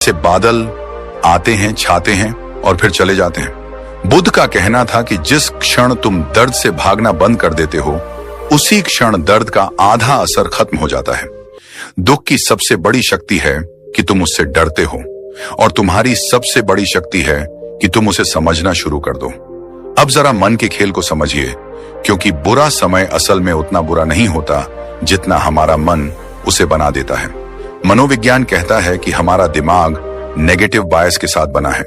से बादल आते हैं, छाते हैं और फिर चले जाते हैं। बुद्ध का कहना था कि जिस क्षण तुम दर्द से भागना बंद कर देते हो, उसी क्षण दर्द का आधा असर खत्म हो जाता है। दुख की सबसे बड़ी शक्ति है कि तुम उससे डरते हो, और तुम्हारी सबसे बड़ी शक्ति है कि तुम उसे समझना शुरू कर दो। अब जरा मन के खेल को समझिए, क्योंकि बुरा समय असल में उतना बुरा नहीं होता जितना हमारा मन उसे बना देता है। मनोविज्ञान कहता है कि हमारा दिमाग नेगेटिव बायस के साथ बना है।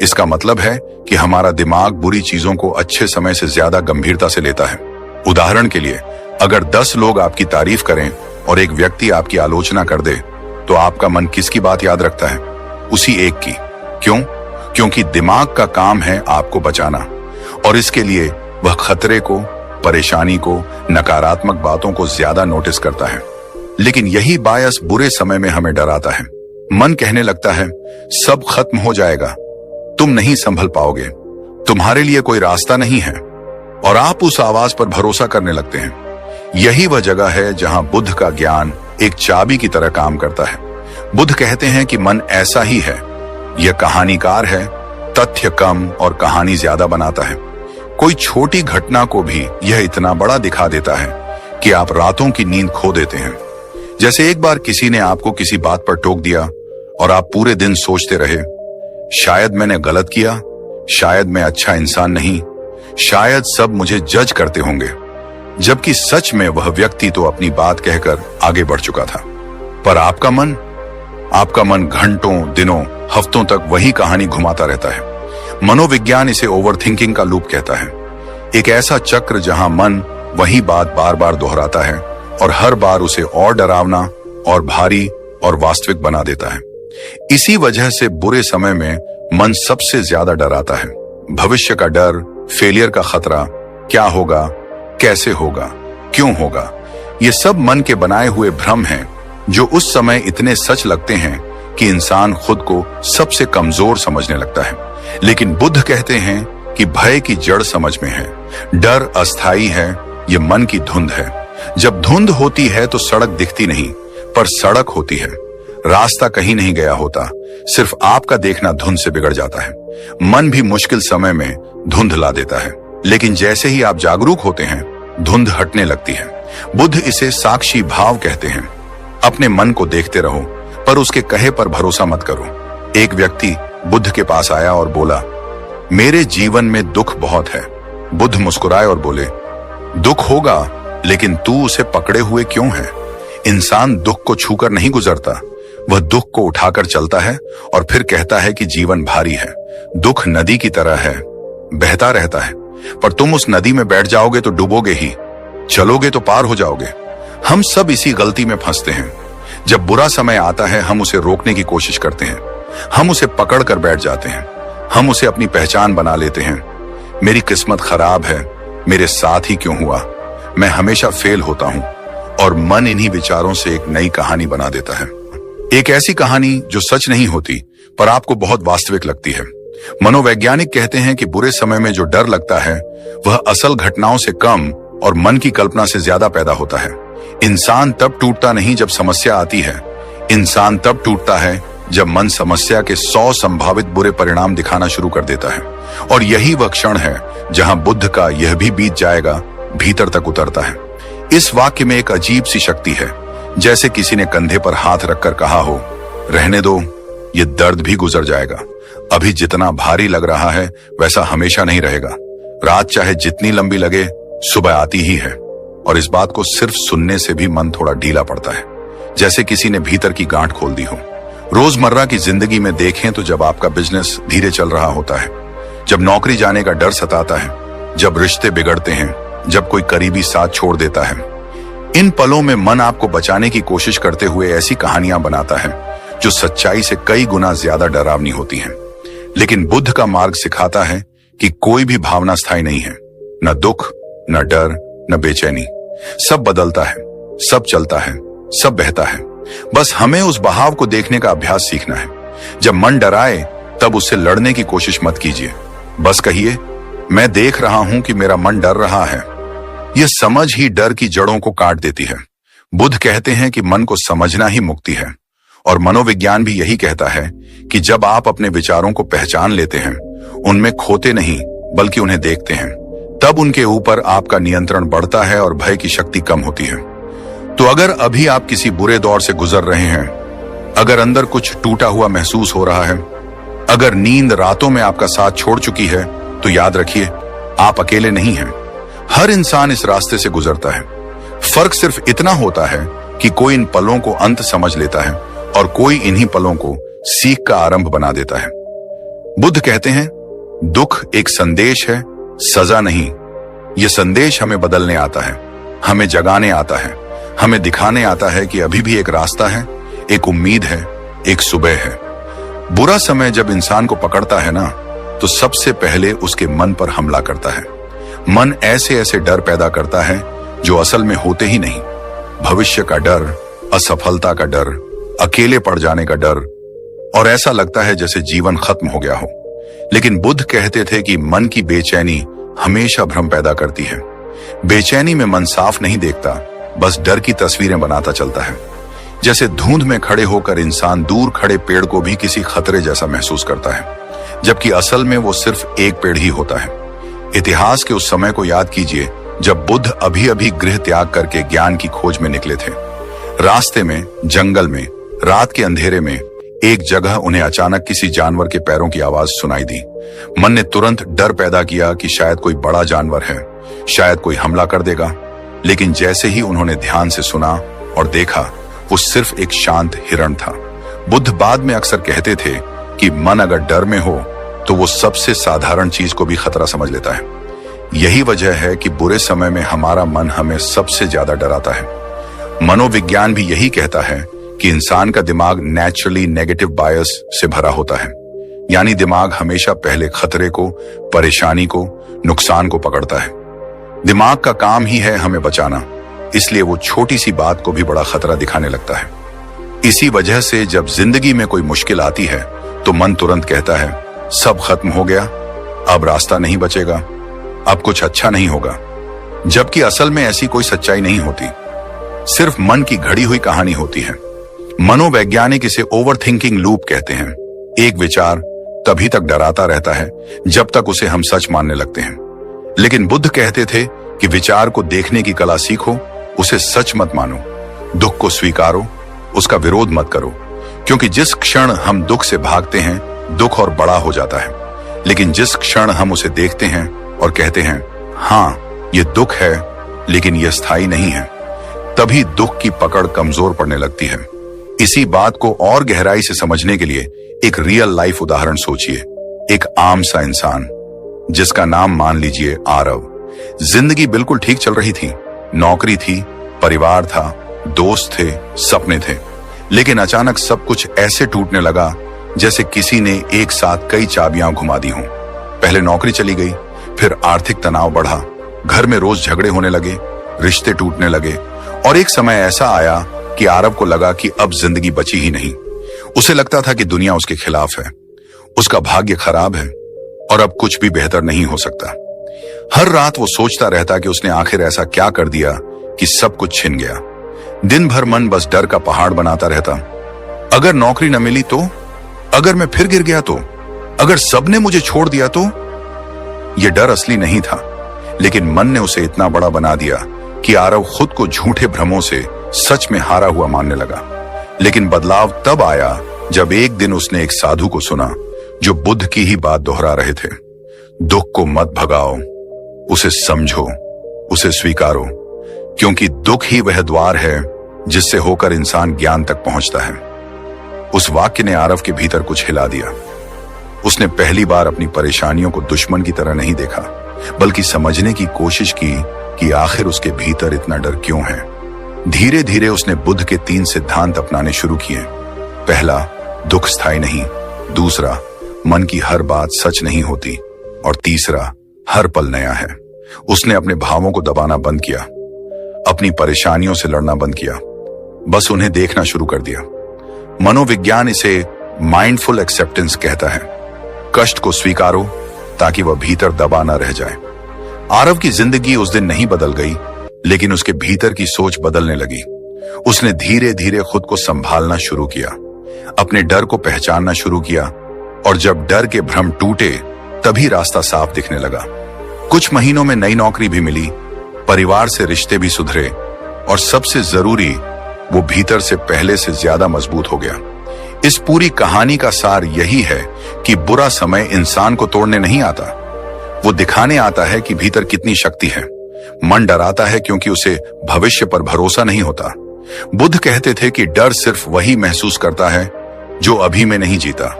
इसका मतलब है कि हमारा दिमाग बुरी चीजों को अच्छे समय से ज्यादा गंभीरता से लेता है। उदाहरण के लिए, अगर 10 लोग आपकी तारीफ करें और एक व्यक्ति आपकी आलोचना कर दे, तो आपका मन किसकी बात याद रखता है? उसी एक की। क्यों? क्योंकि दिमाग का काम है आपको बचाना, और इसके लिए वह खतरे को, परेशानी को, नकारात्मक बातों को ज्यादा नोटिस करता है। लेकिन यही बायस बुरे समय में हमें डराता है। मन कहने लगता है, सब खत्म हो जाएगा, तुम नहीं संभल पाओगे, तुम्हारे लिए कोई रास्ता नहीं है, और आप उस आवाज पर भरोसा करने लगते हैं। यही वह जगह है जहां बुद्ध का ज्ञान एक चाबी की तरह काम करता है। बुद्ध कहते हैं कि मन ऐसा ही है, यह कहानीकार है, तथ्य कम और कहानी ज्यादा बनाता है। कोई छोटी घटना को भी यह इतना बड़ा दिखा देता है कि आप रातों की नींद खो देते हैं। जैसे एक बार किसी ने आपको किसी बात पर टोक दिया और आप पूरे दिन सोचते रहे, शायद मैंने गलत किया, शायद मैं अच्छा इंसान नहीं, शायद सब मुझे जज करते होंगे, जबकि सच में वह व्यक्ति तो अपनी बात कहकर आगे बढ़ चुका था। पर आपका मन घंटों, दिनों, हफ्तों तक वही कहानी घुमाता रहता है। मनोविज्ञान इसे ओवरथिंकिंग का लूप कहता है। एक ऐसा चक्र जहां मन वही बात बार बार दोहराता है और हर बार उसे और डरावना और भारी और वास्तविक बना देता है। इसी वजह से बुरे समय में मन सबसे ज्यादा डराता है। भविष्य का डर, फेलियर का खतरा, क्या होगा, कैसे होगा, क्यों होगा, ये सब मन के बनाए हुए भ्रम हैं, जो उस समय इतने सच लगते हैं कि इंसान खुद को सबसे कमजोर समझने लगता है। लेकिन बुद्ध कहते हैं कि भय की जड़ समझ में है। डर अस्थाई है, ये मन की धुंध है। जब धुंध होती है तो सड़क दिखती नहीं, पर सड़क होती है। रास्ता कहीं नहीं गया होता, सिर्फ आपका देखना धुंध से बिगड़ जाता है। मन भी मुश्किल समय में धुंध ला देता है, लेकिन जैसे ही आप जागरूक होते हैं, धुंध हटने लगती है। बुद्ध इसे साक्षी भाव कहते हैं। अपने मन को देखते रहो, पर उसके कहे पर भरोसा मत करो। एक व्यक्ति बुद्ध के पास आया और बोला, मेरे जीवन में दुख बहुत है। बुद्ध मुस्कुराए और बोले, दुख होगा, लेकिन तू उसे पकड़े हुए क्यों है? इंसान दुख को छूकर नहीं गुजरता, वह दुख को उठाकर चलता है और फिर कहता है कि जीवन भारी है। दुख नदी की तरह है, बहता रहता है, पर तुम उस नदी में बैठ जाओगे तो डूबोगे ही, चलोगे तो पार हो जाओगे। हम सब इसी गलती में फंसते हैं। जब बुरा समय आता है, हम उसे रोकने की कोशिश करते हैं, हम उसे पकड़ कर बैठ जाते हैं, हम उसे अपनी पहचान बना लेते हैं। मेरी किस्मत खराब है, मेरे साथ ही क्यों हुआ, मैं हमेशा फेल होता हूं, और मन इन्हीं विचारों से एक नई कहानी बना देता है। एक ऐसी कहानी जो सच नहीं होती, पर आपको बहुत वास्तविक लगती है। मनोवैज्ञानिक कहते हैं कि बुरे समय में जो डर लगता है, वह असल घटनाओं से कम और मन की कल्पना से ज्यादा पैदा होता है। इंसान तब टूटता नहीं जब समस्या आती है, इंसान तब टूटता है जब मन समस्या के 100 संभावित बुरे परिणाम दिखाना शुरू कर देता है। और यही वह क्षण है जहां बुद्ध का यह भी बीत जाएगा भीतर तक उतरता है। इस वाक्य में एक अजीब सी शक्ति है, जैसे किसी ने कंधे पर हाथ रखकर कहा हो, रहने दो, ये दर्द भी गुजर जाएगा। अभी जितना भारी लग रहा है वैसा हमेशा नहीं रहेगा। रात चाहे जितनी लंबी लगे, सुबह आती ही है। और इस बात को सिर्फ सुनने से भी मन थोड़ा ढीला पड़ता है, जैसे किसी ने भीतर की गांठ खोल दी हो। रोजमर्रा की जिंदगी में देखें तो जब आपका बिजनेस धीरे चल रहा होता है, जब नौकरी जाने का डर सताता है, जब रिश्ते बिगड़ते हैं, जब कोई करीबी साथ छोड़ देता है, इन पलों में मन आपको बचाने की कोशिश करते हुए ऐसी कहानियां बनाता है जो सच्चाई से कई गुना ज्यादा डरावनी होती हैं। लेकिन बुद्ध का मार्ग सिखाता है कि कोई भी भावना स्थायी नहीं है, न दुख, न डर, न बेचैनी। सब बदलता है, सब चलता है, सब बहता है। बस हमें उस बहाव को देखने का अभ्यास सीखना है। जब मन डराए, तब उससे लड़ने की कोशिश मत कीजिए। बस कहिए, मैं देख रहा हूं कि मेरा मन डर रहा है। यह समझ ही डर की जड़ों को काट देती है। बुद्ध कहते हैं कि मन को समझना ही मुक्ति है, और मनोविज्ञान भी यही कहता है कि जब आप अपने विचारों को पहचान लेते हैं, उनमें खोते नहीं बल्कि उन्हें देखते हैं, तब उनके ऊपर आपका नियंत्रण बढ़ता है और भय की शक्ति कम होती है। तो अगर अभी आप किसी बुरे दौर से गुजर रहे हैं, अगर अंदर कुछ टूटा हुआ महसूस हो रहा है, अगर नींद रातों में आपका साथ छोड़ चुकी है, तो याद रखिए, आप अकेले नहीं हैं। हर इंसान इस रास्ते से गुजरता है। फर्क सिर्फ इतना होता है कि कोई इन पलों को अंत समझ लेता है और कोई इन्हीं पलों को सीख का आरंभ बना देता है। बुद्ध कहते हैं, दुख एक संदेश है, सजा नहीं। यह संदेश हमें बदलने आता है, हमें जगाने आता है, हमें दिखाने आता है कि अभी भी एक रास्ता है, एक उम्मीद है, एक सुबह है। बुरा समय जब इंसान को पकड़ता है ना, तो सबसे पहले उसके मन पर हमला करता है। मन ऐसे ऐसे डर पैदा करता है जो असल में होते ही नहीं। भविष्य का डर, असफलता का डर, अकेले पड़ जाने का डर, और ऐसा लगता है जैसे जीवन खत्म हो गया हो। लेकिन बुद्ध कहते थे कि मन की बेचैनी हमेशा भ्रम पैदा करती है। बेचैनी में मन साफ नहीं देखता, बस डर की तस्वीरें बनाता चलता है। जैसे धुंध में खड़े होकर इंसान दूर खड़े पेड़ को भी किसी खतरे जैसा महसूस करता है, जबकि असल में वो सिर्फ एक पेड़ ही होता है। इतिहास के उस समय को याद कीजिए जब बुद्ध अभी अभी गृह त्याग करके ज्ञान की खोज में निकले थे। रास्ते में, जंगल में, रात के अंधेरे में एक जगह उन्हें अचानक किसी जानवर के पैरों की आवाज सुनाई दी। मन ने तुरंत डर पैदा किया कि शायद कोई बड़ा जानवर है, शायद कोई हमला कर देगा। लेकिन जैसे ही उन्होंने ध्यान से सुना और देखा, वो सिर्फ एक शांत हिरण था। बुद्ध बाद में अक्सर कहते थे कि मन अगर डर में हो तो वो सबसे साधारण चीज को भी खतरा समझ लेता है। यही वजह है कि बुरे समय में हमारा मन हमें सबसे ज्यादा डराता है। मनोविज्ञान भी यही कहता है कि इंसान का दिमाग नेचुरली नेगेटिव बायस से भरा होता है, यानी दिमाग हमेशा पहले खतरे को, परेशानी को, नुकसान को पकड़ता है। दिमाग का काम ही है हमें बचाना, इसलिए वो छोटी सी बात को भी बड़ा खतरा दिखाने लगता है। इसी वजह से जब जिंदगी में कोई मुश्किल आती है तो मन तुरंत कहता है, सब खत्म हो गया, अब रास्ता नहीं बचेगा, अब कुछ अच्छा नहीं होगा। जबकि असल में ऐसी कोई सच्चाई नहीं होती, सिर्फ मन की घड़ी हुई कहानी होती है। मनोवैज्ञानिक इसे ओवरथिंकिंग लूप कहते हैं। एक विचार तभी तक डराता रहता है जब तक उसे हम सच मानने लगते हैं। लेकिन बुद्ध कहते थे कि विचार को देखने की कला सीखो, उसे सच मत मानो, दुख को स्वीकारो, उसका विरोध मत करो। क्योंकि जिस क्षण हम दुख से भागते हैं, दुख और बड़ा हो जाता है। लेकिन जिस क्षण हम उसे देखते हैं और कहते हैं, हाँ ये दुख है लेकिन यह स्थायी नहीं है, तभी दुख की पकड़ कमजोर पड़ने लगती है। इसी बात को और गहराई से समझने के लिए एक रियल लाइफ उदाहरण सोचिए। एक आम सा इंसान जिसका नाम मान लीजिए आरव। जिंदगी बिल्कुल ठीक चल रही थी, नौकरी थी, परिवार था, दोस्त थे, सपने थे। लेकिन अचानक सब कुछ ऐसे टूटने लगा जैसे किसी ने एक साथ कई चाबियां घुमा दी हों। पहले नौकरी चली गई, फिर आर्थिक तनाव बढ़ा, घर में रोज झगड़े होने लगे, रिश्ते टूटने लगे, और एक समय ऐसा आया कि आरव को लगा कि अब जिंदगी बची ही नहीं। उसे लगता था कि दुनिया उसके खिलाफ है, उसका भाग्य खराब है और अब कुछ भी बेहतर नहीं हो सकता। हर रात वो सोचता रहता कि उसने आखिर ऐसा क्या कर दिया कि सब कुछ छिन गया। दिन भर मन बस डर का पहाड़ बनाता रहता। अगर नौकरी न मिली तो, अगर मैं फिर गिर गया तो, अगर सबने मुझे छोड़ दिया तो। यह डर असली नहीं था, लेकिन मन ने उसे इतना बड़ा बना दिया कि आरव खुद को झूठे भ्रमों से सच में हारा हुआ मानने लगा। लेकिन बदलाव तब आया जब एक दिन उसने एक साधु को सुना जो बुद्ध की ही बात दोहरा रहे थे। दुख को मत भगाओ, उसे समझो, उसे स्वीकारो, क्योंकि दुख ही वह द्वार है जिससे होकर इंसान ज्ञान तक पहुंचता है। उस वाक्य ने आरव के भीतर कुछ हिला दिया। उसने पहली बार अपनी परेशानियों को दुश्मन की तरह नहीं देखा, बल्कि समझने की कोशिश की कि आखिर उसके भीतर इतना डर क्यों है। धीरे धीरे उसने बुद्ध के 3 सिद्धांत अपनाने शुरू किए। पहला, दुख स्थायी नहीं। दूसरा, मन की हर बात सच नहीं होती। और तीसरा, हर पल नया है। उसने अपने भावों को दबाना बंद किया, अपनी परेशानियों से लड़ना बंद किया, बस उन्हें देखना शुरू कर दिया। मनोविज्ञान इसे माइंडफुल एक्सेप्टेंस कहता है। कष्ट को स्वीकारो ताकि वह भीतर दबा ना रह जाए। आरव की जिंदगी उस दिन नहीं बदल गई, लेकिन उसके भीतर की सोच बदलने लगी। उसने धीरे धीरे खुद को संभालना शुरू किया। अपने डर को पहचानना शुरू किया और जब डर के भ्रम टूटे तभी रास्ता साफ दिखने लगा। कुछ महीनों में नई नौकरी भी मिली, परिवार से रिश्ते भी सुधरे और सबसे जरूरी वो भीतर से पहले से ज्यादा मजबूत हो गया। इस पूरी कहानी का सार यही है कि बुरा समय इंसान को तोड़ने नहीं आता, वो दिखाने आता है कि भीतर कितनी शक्ति है। मन डराता है क्योंकि उसे भविष्य पर भरोसा नहीं होता। बुद्ध कहते थे कि डर सिर्फ वही महसूस करता है जो अभी में नहीं जीता।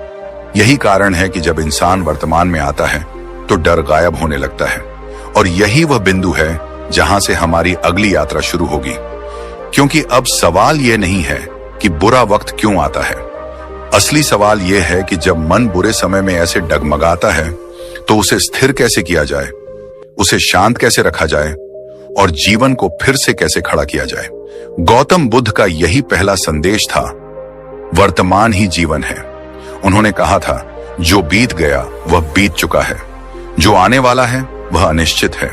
यही कारण है कि जब इंसान वर्तमान में आता है तो डर गायब होने लगता है और यही वह बिंदु है जहां से हमारी अगली यात्रा शुरू होगी। क्योंकि अब सवाल यह नहीं है कि बुरा वक्त क्यों आता है, असली सवाल यह है कि जब मन बुरे समय में ऐसे डगमगाता है तो उसे स्थिर कैसे किया जाए, उसे शांत कैसे रखा जाए और जीवन को फिर से कैसे खड़ा किया जाए। गौतम बुद्ध का यही पहला संदेश था, वर्तमान ही जीवन है। उन्होंने कहा था, जो बीत गया वह बीत चुका है, जो आने वाला है वह अनिश्चित है,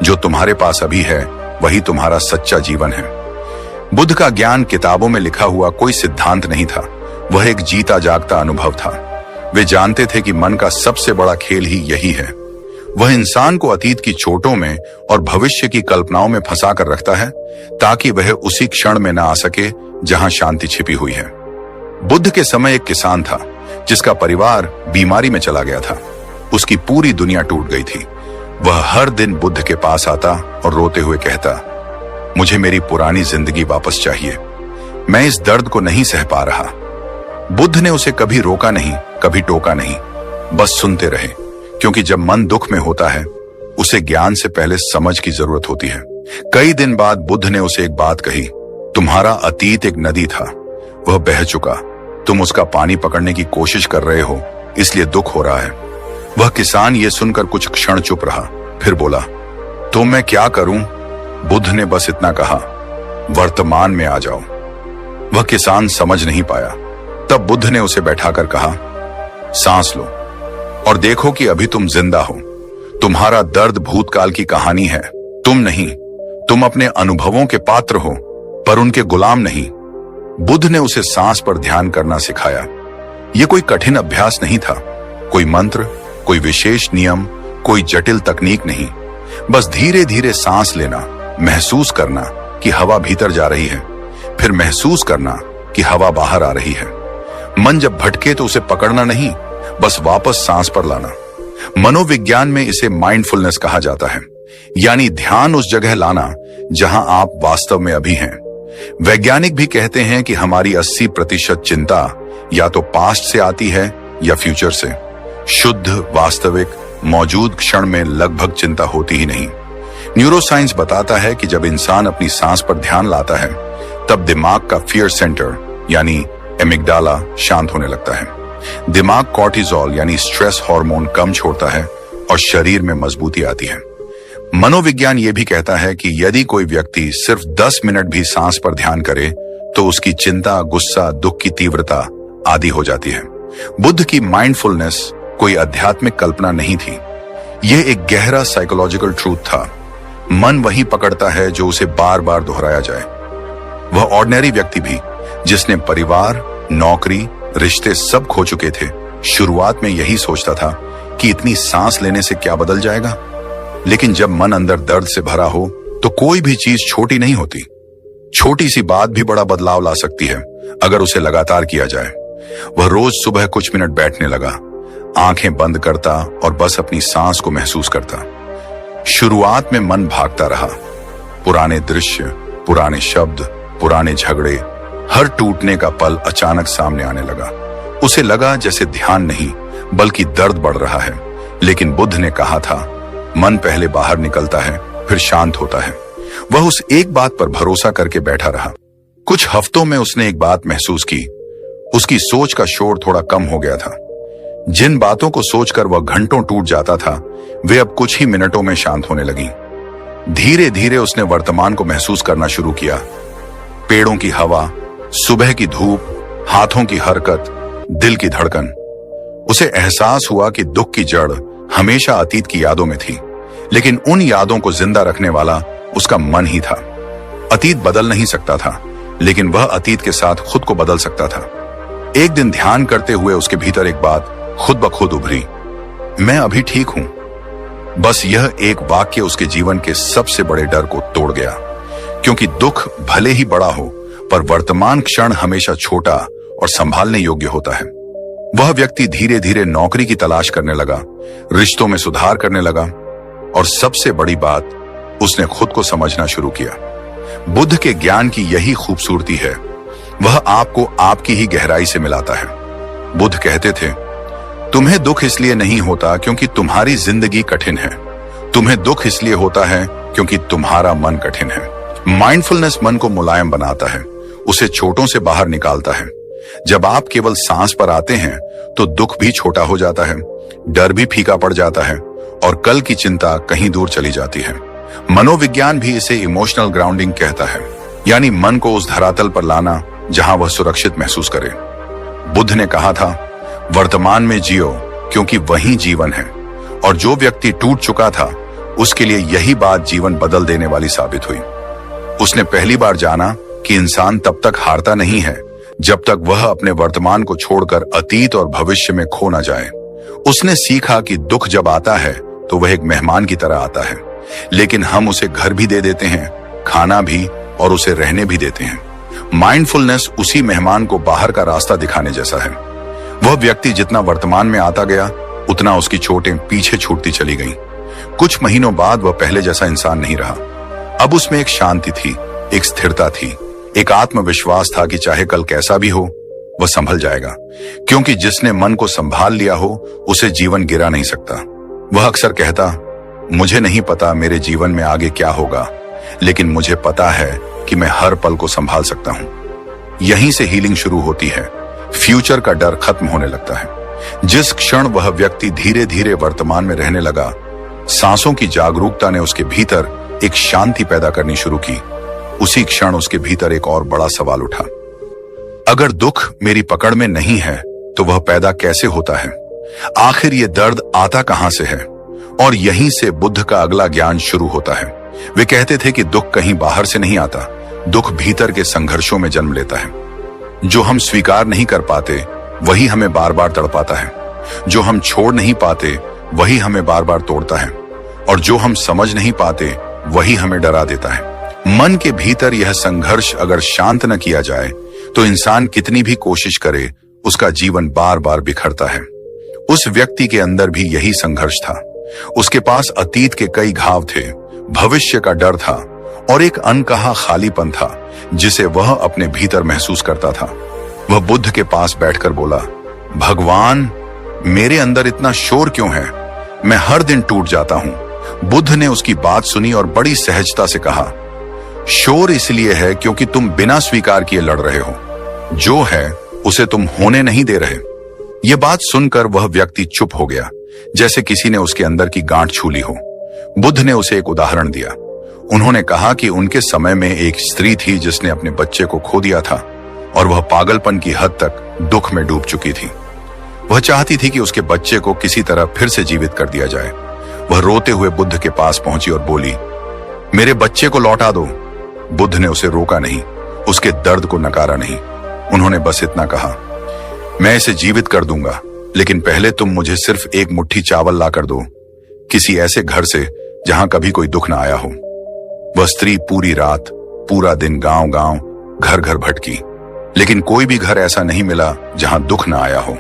जो तुम्हारे पास अभी है वही तुम्हारा सच्चा जीवन है। बुद्ध का ज्ञान किताबों में लिखा हुआ कोई सिद्धांत नहीं था, वह एक जीता जागता अनुभव था। वे जानते थे कि मन का सबसे बड़ा खेल ही यही है। वह इंसान को अतीत की चोटों में और भविष्य की कल्पनाओं में फंसा कर रखता है ताकि वह उसी क्षण में न आ सके जहां शांति छिपी हुई है। बुद्ध के समय एक किसान था जिसका परिवार बीमारी में चला गया था। उसकी पूरी दुनिया टूट गई थी। वह हर दिन बुद्ध के पास आता और रोते हुए कहता, मुझे मेरी पुरानी जिंदगी वापस चाहिए, मैं इस दर्द को नहीं सह पा रहा। बुद्ध ने उसे कभी रोका नहीं, कभी टोका नहीं, बस सुनते रहे, क्योंकि जब मन दुख में होता है उसे ज्ञान से पहले समझ की जरूरत होती है। कई दिन बाद बुद्ध ने उसे एक बात कही, तुम्हारा अतीत एक नदी था, वह बह चुका, तुम उसका पानी पकड़ने की कोशिश कर रहे हो, इसलिए दुख हो रहा है। वह किसान ये सुनकर कुछ क्षण चुप रहा, फिर बोला, तो मैं क्या करूं? बुद्ध ने बस इतना कहा, वर्तमान में आ जाओ। वह किसान समझ नहीं पाया। तब बुद्ध ने उसे बैठाकर कहा, सांस लो और देखो कि अभी तुम जिंदा हो। तुम्हारा दर्द भूतकाल की कहानी है, तुम नहीं। तुम अपने अनुभवों के पात्र हो पर उनके गुलाम नहीं। बुद्ध ने उसे सांस पर ध्यान करना सिखाया। यह कोई कठिन अभ्यास नहीं था, कोई मंत्र, कोई विशेष नियम, कोई जटिल तकनीक नहीं। बस धीरे धीरे सांस लेना, महसूस करना कि हवा भीतर जा रही है, फिर महसूस करना कि हवा बाहर आ रही है। मन जब भटके तो उसे पकड़ना नहीं, बस वापस सांस पर लाना। मनोविज्ञान में इसे माइंडफुलनेस कहा जाता है, यानी ध्यान उस जगह लाना जहां आप वास्तव में अभी हैं। वैज्ञानिक भी कहते हैं कि हमारी 80% चिंता या तो पास्ट से आती है या फ्यूचर से। शुद्ध, वास्तविक, मौजूद क्षण में लगभग चिंता होती ही नहीं। न्यूरोसाइंस बताता है कि जब इंसान अपनी सांस पर ध्यान लाता है तब दिमाग का फियर सेंटर यानी एमिगडाला शांत होने लगता है। दिमाग कॉर्टिसोल यानी स्ट्रेस हार्मोन कम छोड़ता है और शरीर में मजबूती आती है। मनोविज्ञान यह भी कहता है कि यदि कोई व्यक्ति सिर्फ 10 मिनट भी सांस पर ध्यान करे तो उसकी चिंता, गुस्सा, दुख की तीव्रता आदि हो जाती है। बुद्ध की माइंडफुलनेस कोई आध्यात्मिक कल्पना नहीं थी, यह एक गहरा साइकोलॉजिकल ट्रूथ था। मन वही पकड़ता है जो उसे बार बार दोहराया जाए। वह ऑर्डिनरी व्यक्ति भी जिसने परिवार, नौकरी, रिश्ते सब खो चुके थे, शुरुआत में यही सोचता था कि इतनी सांस लेने से क्या बदल जाएगा। लेकिन जब मन अंदर दर्द से भरा हो तो कोई भी चीज छोटी नहीं होती। छोटी सी बात भी बड़ा बदलाव ला सकती है अगर उसे लगातार किया जाए। वह रोज सुबह कुछ मिनट बैठने लगा, आंखें बंद करता और बस अपनी सांस को महसूस करता। शुरुआत में मन भागता रहा, पुराने दृश्य, पुराने शब्द, पुराने झगड़े, हर टूटने का पल अचानक सामने आने लगा। उसे लगा जैसे ध्यान नहीं बल्कि दर्द बढ़ रहा है। लेकिन बुद्ध ने कहा था, मन पहले बाहर निकलता है फिर शांत होता है। वह उस एक बात पर भरोसा करके बैठा रहा। कुछ हफ्तों में उसने एक बात महसूस की, उसकी सोच का शोर थोड़ा कम हो गया था। जिन बातों को सोचकर वह घंटों टूट जाता था वे अब कुछ ही मिनटों में शांत होने लगी। धीरे धीरे उसने वर्तमान को महसूस करना शुरू किया। पेड़ों की हवा, सुबह की धूप, हाथों की हरकत, दिल की धड़कन। उसे एहसास हुआ कि दुख की जड़ हमेशा अतीत की यादों में थी, लेकिन उन यादों को जिंदा रखने वाला उसका मन ही था। अतीत बदल नहीं सकता था, लेकिन वह अतीत के साथ खुद को बदल सकता था। एक दिन ध्यान करते हुए उसके भीतर एक बात खुद ब खुद उभरी, मैं अभी ठीक हूं। बस यह एक वाक्य उसके जीवन के सबसे बड़े डर को तोड़ गया, क्योंकि दुख भले ही बड़ा हो पर वर्तमान क्षण हमेशा छोटा और संभालने योग्य होता है। वह व्यक्ति धीरे धीरे नौकरी की तलाश करने लगा, रिश्तों में सुधार करने लगा और सबसे बड़ी बात, उसने खुद को समझना शुरू किया। बुद्ध के ज्ञान की यही खूबसूरती है, वह आपको आपकी ही गहराई से मिलाता है। बुद्ध कहते थे, तुम्हें दुख इसलिए नहीं होता क्योंकि तुम्हारी जिंदगी कठिन है, तुम्हें दुख इसलिए होता है क्योंकि तुम्हारा मन कठिन है। माइंडफुलनेस मन को मुलायम बनाता है, उसे छोटों से बाहर निकालता है। जब आप केवल सांस पर आते हैं तो दुख भी छोटा हो जाता है, डर भी फीका पड़ जाता है और कल की चिंता कहीं दूर चली जाती है। मनोविज्ञान भी इसे इमोशनल ग्राउंडिंग कहता है, यानी मन को उस धरातल पर लाना जहां वह सुरक्षित महसूस करे। बुद्ध ने कहा था, वर्तमान में जियो क्योंकि वही जीवन है। और जो व्यक्ति टूट चुका था उसके लिए यही बात जीवन बदल देने वाली साबित हुई। उसने पहली बार जाना कि इंसान तब तक हारता नहीं है जब तक वह अपने वर्तमान को छोड़कर अतीत और भविष्य में खो न जाए। उसने सीखा कि दुख जब आता है तो वह एक मेहमान की तरह आता है, लेकिन हम उसे घर भी दे देते हैं, खाना भी और उसे रहने भी देते हैं। माइंडफुलनेस उसी मेहमान को बाहर का रास्ता दिखाने जैसा है। वह व्यक्ति जितना वर्तमान में आता गया उतना उसकी चोटें पीछे छूटती चली गईं। कुछ महीनों बाद वह पहले जैसा इंसान नहीं रहा। अब उसमें एक शांति थी, एक स्थिरता थी, एक आत्मविश्वास था कि चाहे कल कैसा भी हो वह संभल जाएगा, क्योंकि जिसने मन को संभाल लिया हो उसे जीवन गिरा नहीं सकता। वह अक्सर कहता, मुझे नहीं पता मेरे जीवन में आगे क्या होगा, लेकिन मुझे पता है कि मैं हर पल को संभाल सकता हूं। यहीं से हीलिंग शुरू होती है, फ्यूचर का डर खत्म होने लगता है। जिस क्षण वह व्यक्ति धीरे धीरे वर्तमान में रहने लगा, सांसों की जागरूकता ने उसके भीतर एक शांति पैदा करनी शुरू की। उसी क्षण उसके भीतर एक और बड़ा सवाल उठा, अगर दुख मेरी पकड़ में नहीं है तो वह पैदा कैसे होता है? आखिर ये दर्द आता कहां से है? और यहीं से बुद्ध का अगला ज्ञान शुरू होता है। वे कहते थे कि दुख कहीं बाहर से नहीं आता, दुख भीतर के संघर्षों में जन्म लेता है। जो हम स्वीकार नहीं कर पाते वही हमें बार बार तड़पाता है, जो हम छोड़ नहीं पाते वही हमें बार बार तोड़ता है, और जो हम समझ नहीं पाते वही हमें डरा देता है। मन के भीतर यह संघर्ष अगर शांत न किया जाए तो इंसान कितनी भी कोशिश करे उसका जीवन बार बार बिखरता है। उस व्यक्ति के अंदर भी यही संघर्ष था। उसके पास अतीत के कई घाव थे, भविष्य का डर था और एक अनकहा खालीपन था जिसे वह अपने भीतर महसूस करता था। वह बुद्ध के पास बैठकर बोला, भगवान, मेरे अंदर इतना शोर क्यों है? मैं हर दिन टूट जाता हूं। बुद्ध ने उसकी बात सुनी और बड़ी सहजता से कहा, शोर इसलिए है क्योंकि तुम बिना स्वीकार किए लड़ रहे हो। जो है उसे तुम होने नहीं दे रहे। यह बात सुनकर वह व्यक्ति चुप हो गया, जैसे किसी ने उसके अंदर की गांठ छू ली हो। बुद्ध ने उसे एक उदाहरण दिया। उन्होंने कहा कि उनके समय में एक स्त्री थी जिसने अपने बच्चे को खो दिया था और वह पागलपन की हद तक दुख में डूब चुकी थी। वह चाहती थी कि उसके बच्चे को किसी तरह फिर से जीवित कर दिया जाए। वह रोते हुए बुद्ध के पास पहुंची और बोली, मेरे बच्चे को लौटा दो। बुद्ध ने उसे रोका नहीं, उसके दर्द को नकारा नहीं। उन्होंने बस इतना कहा, मैं इसे जीवित कर दूंगा, लेकिन पहले तुम मुझे सिर्फ एक मुट्ठी चावल ला कर दो, किसी ऐसे घर से जहां कभी कोई दुख ना आया हो। वह स्त्री पूरी रात, पूरा दिन गांव गांव, घर घर भटकी, लेकिन कोई भी घर ऐसा नहीं मिला जहां दुख ना आया हो।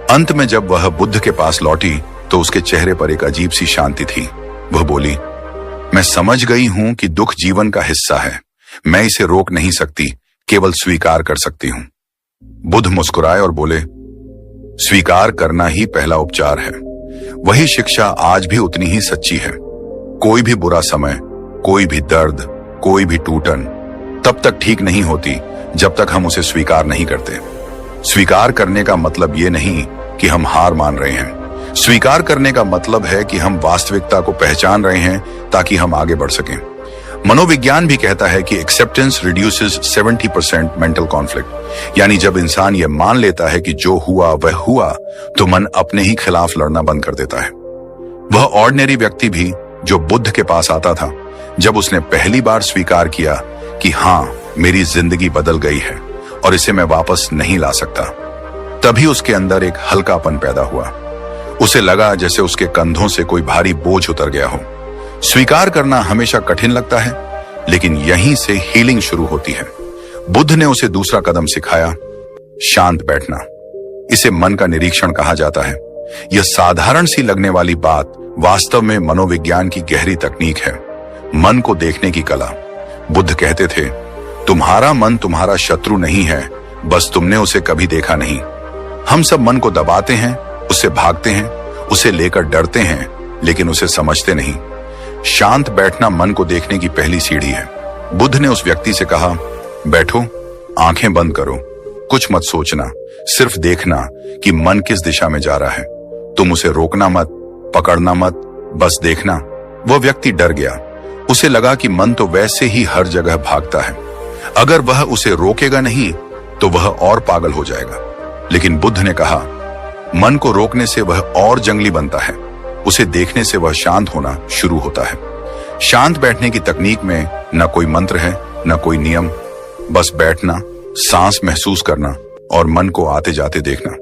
अंत में जब वह बुद्ध के पास लौटी तो उसके चेहरे पर एक अजीब सी शांति थी। वह बोली, मैं समझ गई हूं कि दुख जीवन का हिस्सा है। मैं इसे रोक नहीं सकती, केवल स्वीकार कर सकती हूं। बुद्ध मुस्कुराए और बोले, स्वीकार करना ही पहला उपचार है। वही शिक्षा आज भी उतनी ही सच्ची है। कोई भी बुरा समय, कोई भी दर्द, कोई भी टूटन तब तक ठीक नहीं होती जब तक हम उसे स्वीकार नहीं करते। स्वीकार करने का मतलब ये नहीं कि हम हार मान रहे हैं। स्वीकार करने का मतलब है कि हम वास्तविकता को पहचान रहे हैं ताकि हम आगे बढ़ सकें। मनोविज्ञान भी कहता है कि एक्सेप्टेंस रिड्यूसेस 70% मेंटल कॉन्फ्लिक्ट, यानी जब इंसान ये मान लेता है कि जो हुआ वह हुआ तो मन अपने ही खिलाफ लड़ना बंद कर देता है। वह ऑर्डिनरी व्यक्ति भी जो बुद्ध के पास आता था, जब उसने पहली बार स्वीकार किया कि हाँ, मेरी जिंदगी बदल गई है और इसे मैं वापस नहीं ला सकता, तभी उसके अंदर एक हल्कापन पैदा हुआ। उसे लगा जैसे उसके कंधों से कोई भारी बोझ उतर गया हो। स्वीकार करना हमेशा कठिन लगता है, लेकिन यहीं से हीलिंग शुरू होती है। बुद्ध ने उसे दूसरा कदम सिखाया, शांत बैठना। इसे मन का निरीक्षण कहा जाता है। यह साधारण सी लगने वाली बात वास्तव में मनोविज्ञान की गहरी तकनीक है, मन को देखने की कला। बुद्ध कहते थे, तुम्हारा मन तुम्हारा शत्रु नहीं है, बस तुमने उसे कभी देखा नहीं। हम सब मन को दबाते हैं, उससे भागते हैं, उसे लेकर डरते हैं, लेकिन उसे समझते नहीं। शांत बैठना मन को देखने की पहली सीढ़ी है। बुद्ध ने उस व्यक्ति से कहा, बैठो, आंखें बंद करो, कुछ मत सोचना, सिर्फ देखना कि मन किस दिशा में जा रहा है। तुम उसे रोकना मत, पकड़ना मत, बस देखना। वह व्यक्ति डर गया। उसे लगा कि मन तो वैसे ही हर जगह भागता है, अगर वह उसे रोकेगा नहीं तो वह और पागल हो जाएगा। लेकिन बुद्ध ने कहा, मन को रोकने से वह और जंगली बनता है, उसे देखने से वह शांत होना शुरू होता है। शांत बैठने की तकनीक में न कोई मंत्र है, न कोई नियम, बस बैठना, सांस महसूस करना और मन को आते जाते देखना।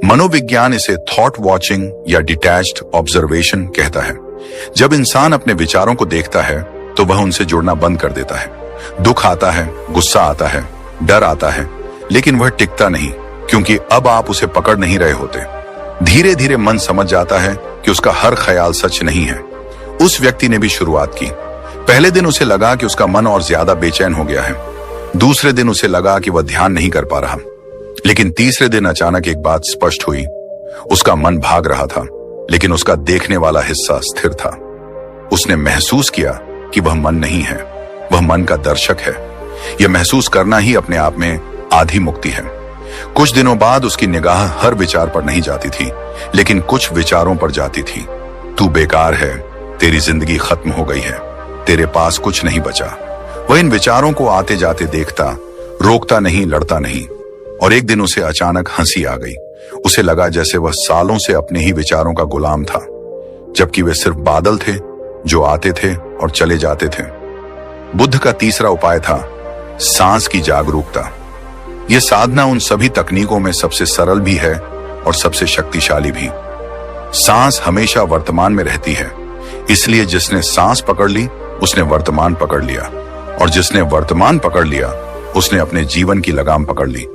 मनोविज्ञान इसे थॉट वॉचिंग या डिटैच्ड ऑब्जर्वेशन कहता है। जब इंसान अपने विचारों को देखता है तो वह उनसे जुड़ना बंद कर देता है। दुख आता है, गुस्सा आता है, डर आता है, लेकिन वह टिकता नहीं, क्योंकि अब आप उसे पकड़ नहीं रहे होते। धीरे धीरे मन समझ जाता है कि उसका हर ख्याल सच नहीं है। उस व्यक्ति ने भी शुरुआत की। पहले दिन उसे लगा कि उसका मन और ज्यादा बेचैन हो गया है। दूसरे दिन उसे लगा कि वह ध्यान नहीं कर पा रहा, लेकिन तीसरे दिन अचानक एक बात स्पष्ट हुई। उसका मन भाग रहा था, लेकिन उसका देखने वाला हिस्सा स्थिर था। उसने महसूस किया कि वह मन नहीं है, वह मन का दर्शक है। यह महसूस करना ही अपने आप में आधी मुक्ति है। कुछ दिनों बाद उसकी निगाह हर विचार पर नहीं जाती थी, लेकिन कुछ विचारों पर जाती थी। तू बेकार है, तेरी जिंदगी खत्म हो गई है, तेरे पास कुछ नहीं बचा। वह इन विचारों को आते जाते देखता, रोकता नहीं, लड़ता नहीं। और एक दिन उसे अचानक हंसी आ गई। उसे लगा जैसे वह सालों से अपने ही विचारों का गुलाम था, जबकि वे सिर्फ बादल थे जो आते थे और चले जाते थे। बुद्ध का तीसरा उपाय था सांस की जागरूकता। यह साधना उन सभी तकनीकों में सबसे सरल भी है और सबसे शक्तिशाली भी। सांस हमेशा वर्तमान में रहती है, इसलिए जिसने सांस पकड़ ली उसने वर्तमान पकड़ लिया, और जिसने वर्तमान पकड़ लिया उसने अपने जीवन की लगाम पकड़ ली।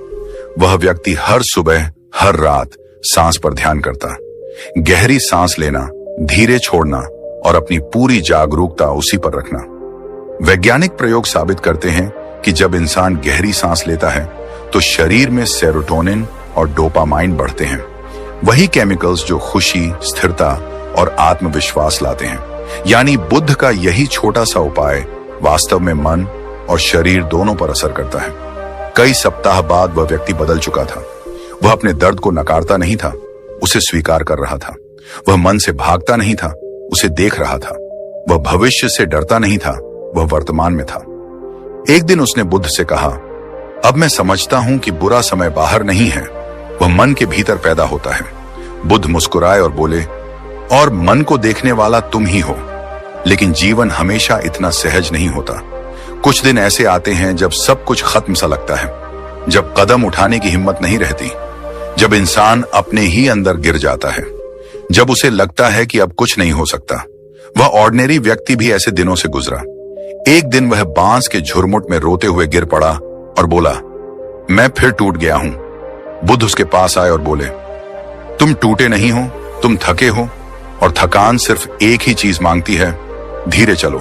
वह व्यक्ति हर सुबह, हर रात सांस पर ध्यान करता। गहरी सांस लेना, धीरे छोड़ना और अपनी पूरी जागरूकता उसी पर रखना। वैज्ञानिक प्रयोग साबित करते हैं कि जब इंसान गहरी सांस लेता है तो शरीर में सेरोटोनिन और डोपामाइन बढ़ते हैं, वही केमिकल्स जो खुशी, स्थिरता और आत्मविश्वास लाते हैं। यानी बुद्ध का यही छोटा सा उपाय वास्तव में मन और शरीर दोनों पर असर करता है। कई सप्ताह बाद वह व्यक्ति बदल चुका था। वह अपने दर्द को नकारता नहीं था, उसे स्वीकार कर रहा था। वह मन से भागता नहीं था, उसे देख रहा था। वह भविष्य से डरता नहीं था, वह वर्तमान में था। एक दिन उसने बुद्ध से कहा, अब मैं समझता हूं कि बुरा समय बाहर नहीं है, वह मन के भीतर पैदा होता है। बुद्ध मुस्कुराए और बोले, और मन को देखने वाला तुम ही हो। लेकिन जीवन हमेशा इतना सहज नहीं होता। कुछ दिन ऐसे आते हैं जब सब कुछ खत्म सा लगता है, जब कदम उठाने की हिम्मत नहीं रहती, जब इंसान अपने ही अंदर गिर जाता है, जब उसे लगता है कि अब कुछ नहीं हो सकता। वह ऑर्डिनरी व्यक्ति भी ऐसे दिनों से गुजरा। एक दिन वह बांस के झुरमुट में रोते हुए गिर पड़ा और बोला, मैं फिर टूट गया हूं। बुद्ध उसके पास आए और बोले, तुम टूटे नहीं हो, तुम थके हो, और थकान सिर्फ एक ही चीज मांगती है, धीरे चलो।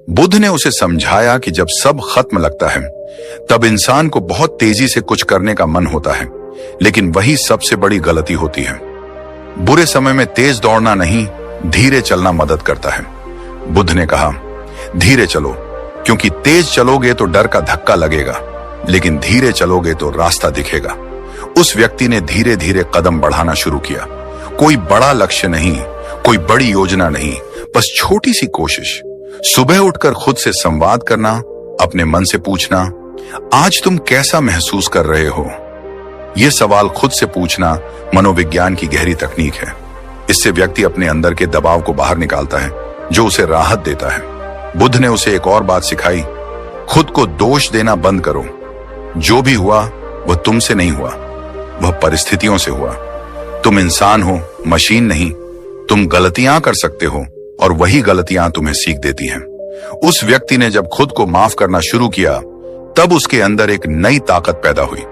बुद्ध ने उसे समझाया कि जब सब खत्म लगता है तब इंसान को बहुत तेजी से कुछ करने का मन होता है, लेकिन वही सबसे बड़ी गलती होती है। बुरे समय में तेज दौड़ना नहीं, धीरे चलना मदद करता है। बुद्ध ने कहा, धीरे चलो, क्योंकि तेज चलोगे तो डर का धक्का लगेगा, लेकिन धीरे चलोगे तो रास्ता दिखेगा। उस व्यक्ति ने धीरे धीरे कदम बढ़ाना शुरू किया। कोई बड़ा लक्ष्य नहीं, कोई बड़ी योजना नहीं, बस छोटी सी कोशिश। सुबह उठकर खुद से संवाद करना, अपने मन से पूछना, आज तुम कैसा महसूस कर रहे हो? यह सवाल खुद से पूछना मनोविज्ञान की गहरी तकनीक है। इससे व्यक्ति अपने अंदर के दबाव को बाहर निकालता है, जो उसे राहत देता है। बुद्ध ने उसे एक और बात सिखाई, खुद को दोष देना बंद करो। जो भी हुआ वह तुमसे नहीं हुआ, वह परिस्थितियों से हुआ। तुम इंसान हो, मशीन नहीं। तुम गलतियां कर सकते हो और वही गलतियां तुम्हें सीख देती हैं। उस व्यक्ति ने जब खुद को माफ करना शुरू किया, तब उसके अंदर एक नई ताकत पैदा हुई।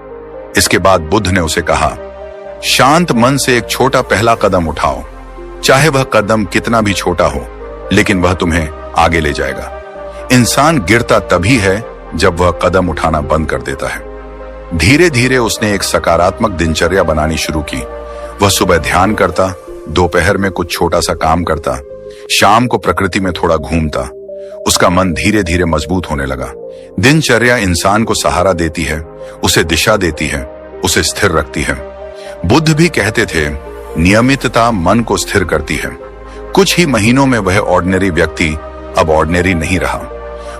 इसके बाद बुद्ध ने उसे कहा, शांत मन से एक छोटा पहला कदम उठाओ। चाहे वह कदम कितना भी छोटा हो, लेकिन वह तुम्हें आगे ले जाएगा। इंसान गिरता तभी है जब वह कदम उठाना बंद कर देता है। धीरे धीरे उसने एक सकारात्मक दिनचर्या बनानी शुरू की। वह सुबह ध्यान करता, दोपहर में कुछ छोटा सा काम करता, शाम को प्रकृति में थोड़ा घूमता। उसका मन धीरे धीरे मजबूत होने लगा। दिनचर्या इंसान को सहारा देती है, उसे दिशा देती है, उसे स्थिर रखती है। बुद्ध भी कहते थे, नियमितता मन को स्थिर करती है। कुछ ही महीनों में वह ऑर्डिनरी व्यक्ति अब ऑर्डिनरी नहीं रहा।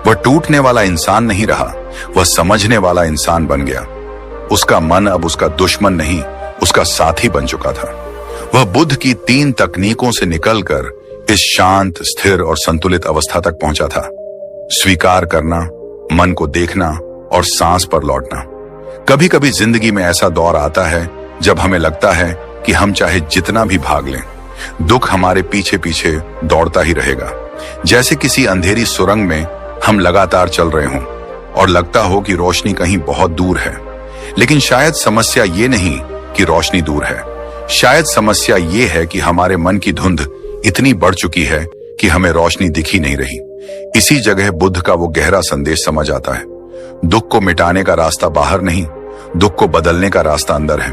वह टूटने वाला इंसान नहीं रहा, वह समझने वाला इंसान बन गया। उसका मन अब उसका दुश्मन नहीं, उसका साथी बन चुका था। वह बुद्ध की 3 तकनीकों से निकलकर इस शांत, स्थिर और संतुलित अवस्था तक पहुंचा था। स्वीकार करना, मन को देखना और सांस पर लौटना। कभी कभी जिंदगी में ऐसा दौर आता है जब हमें लगता है कि हम चाहे जितना भी भाग लें, दुख हमारे पीछे पीछे दौड़ता ही रहेगा। जैसे किसी अंधेरी सुरंग में हम लगातार चल रहे हों और लगता हो कि रोशनी कहीं बहुत दूर है। लेकिन शायद समस्या ये नहीं कि रोशनी दूर है, शायद समस्या ये है कि हमारे मन की धुंध इतनी बढ़ चुकी है कि हमें रोशनी दिख ही नहीं रही। इसी जगह बुद्ध का वो गहरा संदेश समझ आता है। दुख को मिटाने का रास्ता बाहर नहीं, दुख को बदलने का रास्ता अंदर है।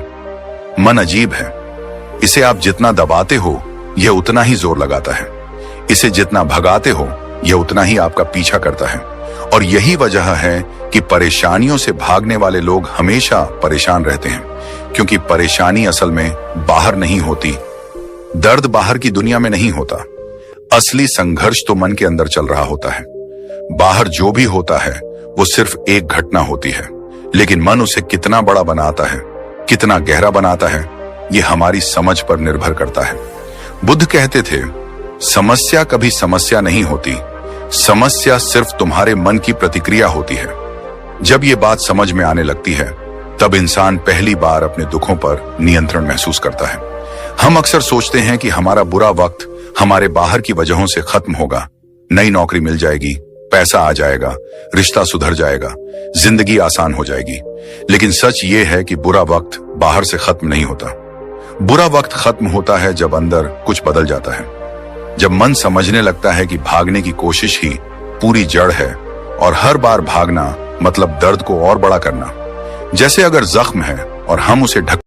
मन अजीब है, इसे आप जितना दबाते हो यह उतना ही जोर लगाता है। इसे जितना भगाते हो यह उतना ही आपका पीछा करता है। और यही वजह है कि परेशानियों से भागने वाले लोग हमेशा परेशान रहते हैं, क्योंकि परेशानी असल में बाहर नहीं होती, दर्द बाहर की दुनिया में नहीं होता। असली संघर्ष तो मन के अंदर चल रहा होता है। बाहर जो भी होता है वो सिर्फ एक घटना होती है, लेकिन मन उसे कितना बड़ा बनाता है, कितना गहरा बनाता है, ये हमारी समझ पर निर्भर करता है। बुद्ध कहते थे, समस्या कभी समस्या नहीं होती, समस्या सिर्फ तुम्हारे मन की प्रतिक्रिया होती है। जब ये बात समझ में आने लगती है, तब इंसान पहली बार अपने दुखों पर नियंत्रण महसूस करता है। हम अक्सर सोचते हैं कि हमारा बुरा वक्त हमारे बाहर की वजहों से खत्म होगा, नई नौकरी मिल जाएगी, पैसा आ जाएगा, रिश्ता सुधर जाएगा, जिंदगी आसान हो जाएगी। लेकिन सच ये है कि बुरा वक्त बाहर से खत्म नहीं होता। बुरा वक्त खत्म होता है जब अंदर कुछ बदल जाता है, जब मन समझने लगता है कि भागने की कोशिश ही पूरी जड़ है और हर बार भागना मतलब दर्द को और बड़ा करना। जैसे अगर जख्म है और हम उसे ढक